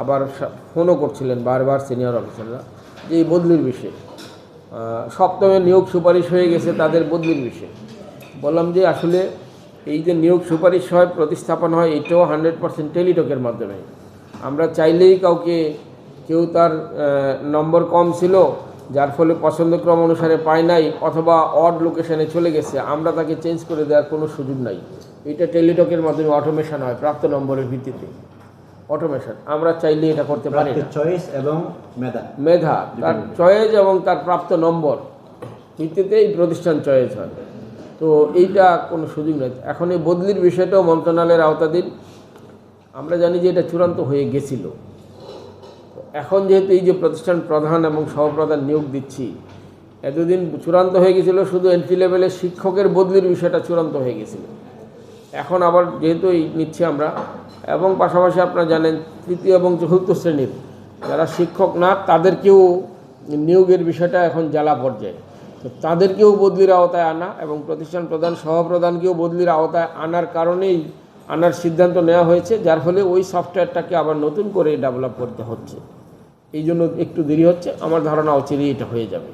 আবার ফোনও করছিলেন বারবার সিনিয়র অফিসাররা যে এই বদলির বিষয়ে, সপ্তমে নিয়োগ সুপারিশ হয়ে গেছে তাদের বদলির বিষয়ে। বললাম যে আসলে এই যে নিয়োগ সুপারিশ হয়, প্রতিস্থাপন হয়, এটাও 100% টেলিটকের মাধ্যমে। আমরা চাইলেই কেউ তার নম্বর কম ছিল, যার ফলে পছন্দক্রম অনুসারে পায় নাই, অথবা অড লোকেশনে চলে গেছে, আমরা তাকে চেঞ্জ করে দেওয়ার কোনো সুযোগ নাই। এটা টেলিটকের মাধ্যমে অটোমেশন হয় প্রাপ্ত নম্বরের ভিত্তিতে। অটোমেশন আমরা চাইলে এটা করতে পারি না। চয়েস এবং মেধা, তার চয়েস এবং তার প্রাপ্ত নম্বর ভিত্তিতে এই প্রতিষ্ঠান চয়েস হয়। তো এইটা কোনো সুযোগ নেই। এখন এই বদলির বিষয়টাও মন্ত্রণালয়ের আওতাধীন। আমরা জানি যে এটা চূড়ান্ত হয়ে গেছিল। এখন যেহেতু এই যে প্রতিষ্ঠান প্রধান এবং সহপ্রধান নিয়োগ দিচ্ছি, এতদিন চূড়ান্ত হয়ে গেছিলো শুধু এন্ট্রি লেভেলের শিক্ষকের বদলির বিষয়টা চূড়ান্ত হয়ে গেছিল। এখন আবার যেহেতু এই নিচ্ছি আমরা, এবং পাশাপাশি আপনারা জানেন তৃতীয় এবং চতুর্থ শ্রেণীর যারা শিক্ষক না তাদেরকেও নিয়োগের বিষয়টা এখন জ্বালা পর্যায়ে। তো তাদেরকেও বদলির আওতায় আনা এবং প্রতিষ্ঠান প্রধান সহপ্রধানকেও বদলির আওতায় আনার সিদ্ধান্ত নেওয়া হয়েছে, যার ফলে ওই সফটওয়্যারটাকে আবার নতুন করে ডেভেলপ করতে হচ্ছে। এই জন্য একটু দেরি হচ্ছে। আমার ধারণা অচিরেই এটা হয়ে যাবে।